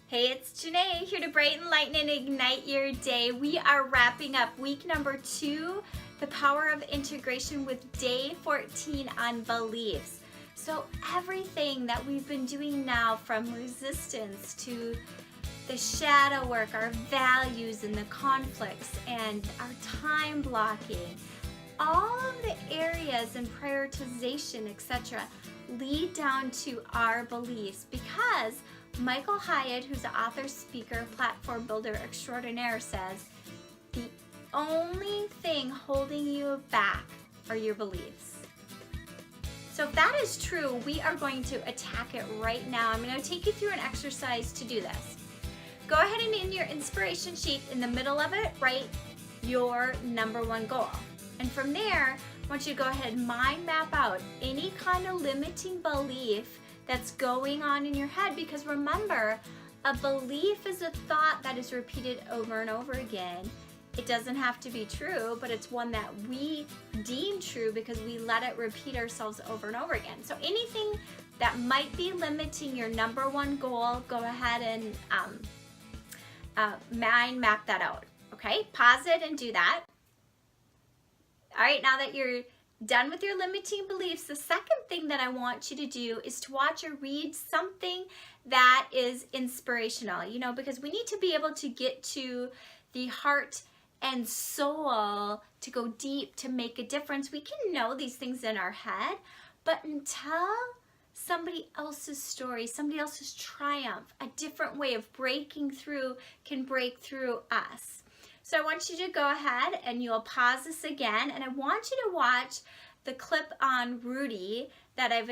Hey, it's Janae here to brighten, lighten, and ignite your day. We are wrapping up week number 2, the power of integration with day 14 on beliefs. So everything that we've been doing now, from resistance to the shadow work, our values and the conflicts and our time blocking, all of the areas and prioritization, etc., lead down to our beliefs, because Michael Hyatt, who's the author, speaker, platform builder extraordinaire, says the only thing holding you back are your beliefs. So if that is true, we are going to attack it right now. I'm going to take you through an exercise to do this. Go ahead and in your inspiration sheet, in the middle of it, write your number 1 goal. And from there, I want you to go ahead and mind map out any kind of limiting belief that's going on in your head, because remember, a belief is a thought that is repeated over and over again. It doesn't have to be true, but it's one that we deem true because we let it repeat ourselves over and over again. So anything that might be limiting your number 1 goal, go ahead and mind map that out. Okay, pause it and do that. All right, now that you're done with your limiting beliefs, the second thing that I want you to do is to watch or read something that is inspirational, because we need to be able to get to the heart and soul to go deep, to make a difference. We can know these things in our head, but until somebody else's story, somebody else's triumph, a different way of breaking through can break through us. So I want you to go ahead and you'll pause this again, and I want you to watch the clip on Rudy that I've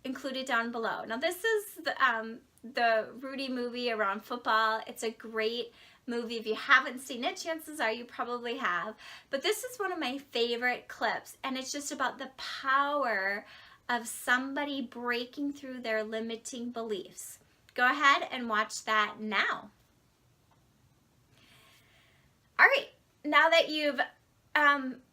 included down below. Now this is the Rudy movie around football. It's a great movie. If you haven't seen it, chances are you probably have. But this is one of my favorite clips, and it's just about the power of somebody breaking through their limiting beliefs. Go ahead and watch that now. All right, now that you've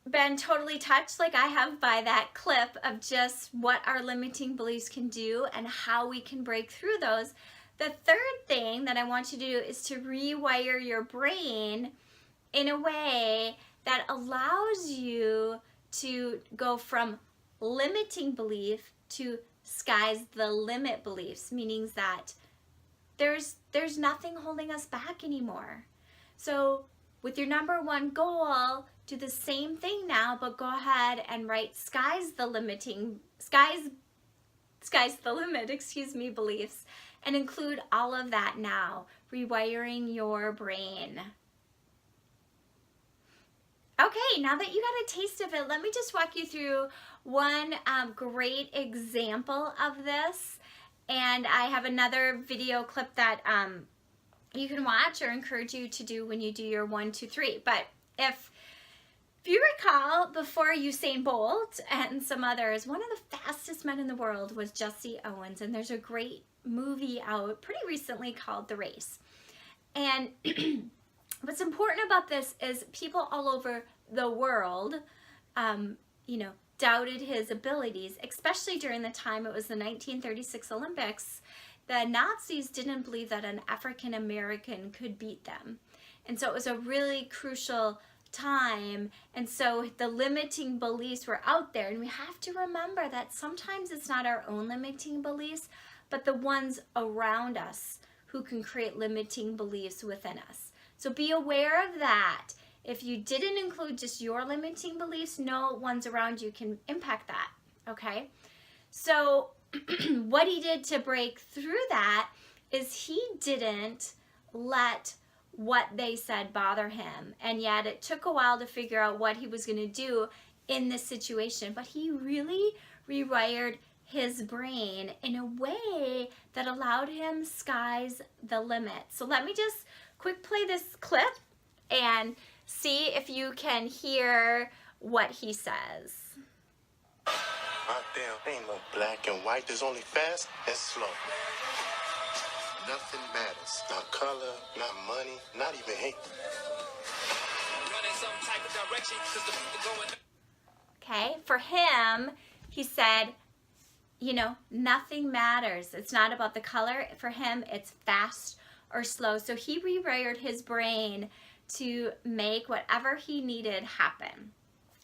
been totally touched like I have by that clip of just what our limiting beliefs can do and how we can break through those, the third thing that I want you to do is to rewire your brain in a way that allows you to go from limiting belief to sky's the limit beliefs, meaning that there's nothing holding us back anymore. So with your number 1 goal, do the same thing now, but go ahead and write sky's the limit, beliefs, and include all of that now, rewiring your brain. Okay, now that you got a taste of it, let me just walk you through one great example of this. And I have another video clip that you can watch or encourage you to do when you do your 1, 2, 3. But if you recall, before Usain Bolt and some others, one of the fastest men in the world was Jesse Owens. And there's a great movie out pretty recently called The Race. And what's important about this is people all over the world, doubted his abilities, especially during the time it was the 1936 Olympics. The Nazis didn't believe that an African American could beat them. And so it was a really crucial time. And so the limiting beliefs were out there. And we have to remember that sometimes it's not our own limiting beliefs, but the ones around us who can create limiting beliefs within us. So be aware of that. If you didn't include just your limiting beliefs, no ones around you can impact that, okay? So what he did to break through that is he didn't let what they said bother him. And yet it took a while to figure out what he was going to do in this situation. But he really rewired his brain in a way that allowed him sky's the limit. So let me just quick play this clip and see if you can hear what he says. Out there ain't no black and white, there's only fast and slow. Nothing matters, not color, not money, not even hate. Running some type of direction, 'cause the people going. Okay, for him, he said, nothing matters. It's not about the color. For him, it's fast or slow. So he rewired his brain to make whatever he needed happen.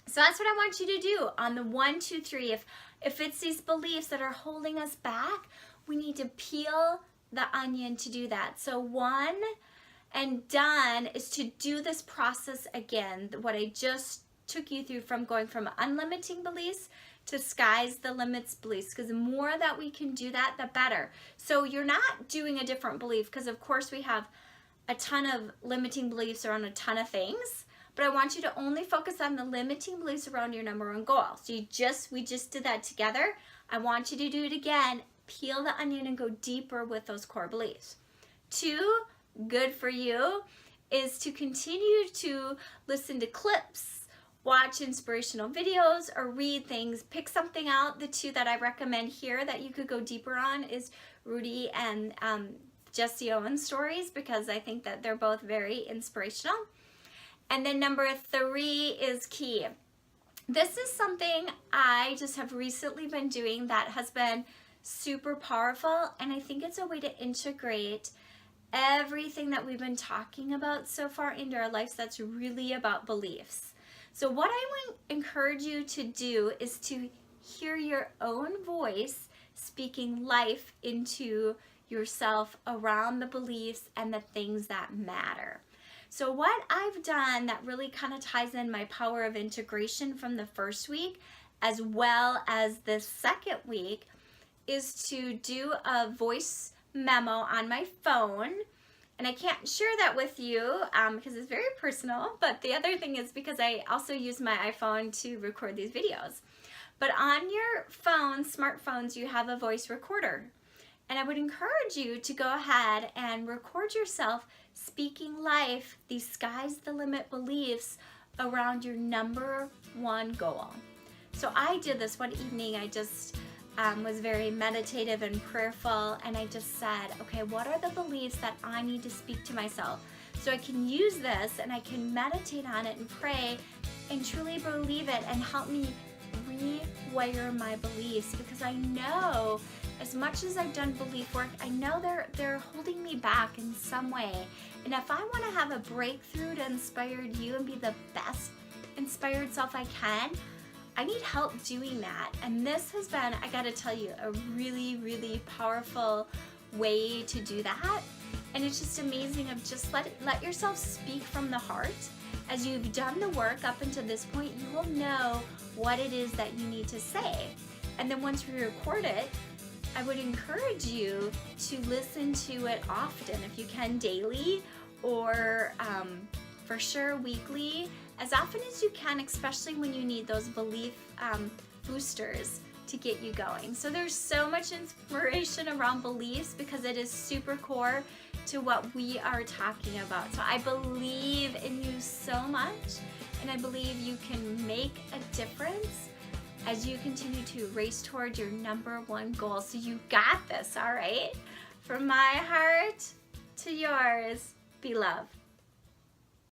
So that's what I want you to do on the 1, 2, 3. If it's these beliefs that are holding us back, we need to peel the onion to do that. So 1 and done is to do this process again, what I just took you through, from going from unlimiting beliefs to sky's the limits beliefs, because the more that we can do that, the better. So you're not doing a different belief, because of course we have a ton of limiting beliefs around a ton of things, but I want you to only focus on the limiting beliefs around your number 1 goal. So we just did that together. I want you to do it again. Peel the onion and go deeper with those core beliefs. 2, good for you, is to continue to listen to clips, watch inspirational videos, or read things. Pick something out. The 2 that I recommend here that you could go deeper on is Rudy and Jesse Owens stories, because I think that they're both very inspirational. And then number 3 is key. This is something I just have recently been doing that has been super powerful, and I think it's a way to integrate everything that we've been talking about so far into our lives that's really about beliefs. So what I would encourage you to do is to hear your own voice speaking life into yourself around the beliefs and the things that matter. So what I've done that really kind of ties in my power of integration from the first week as well as the second week is to do a voice memo on my phone. And I can't share that with you because it's very personal, but the other thing is because I also use my iPhone to record these videos. But on your phone, smartphones, you have a voice recorder. And I would encourage you to go ahead and record yourself speaking life, these sky's the limit beliefs around your number 1 goal. So I did this one evening. I just was very meditative and prayerful, and I just said, okay, what are the beliefs that I need to speak to myself so I can use this and I can meditate on it and pray and truly believe it and help me rewire my beliefs, because I know as much as I've done belief work, I know they're holding me back in some way. And if I want to have a breakthrough to inspire you and be the best inspired self I can, I need help doing that. And this has been, I gotta tell you, a really, really powerful way to do that. And it's just amazing of just let yourself speak from the heart. As you've done the work up until this point, you will know what it is that you need to say. And then once we record it, I would encourage you to listen to it often, if you can daily, or for sure weekly, as often as you can, especially when you need those belief boosters to get you going. So there's so much inspiration around beliefs because it is super core to what we are talking about. So I believe in you so much, and I believe you can make a difference as you continue to race toward your number 1 goal. So you got this, all right? From my heart to yours, be love.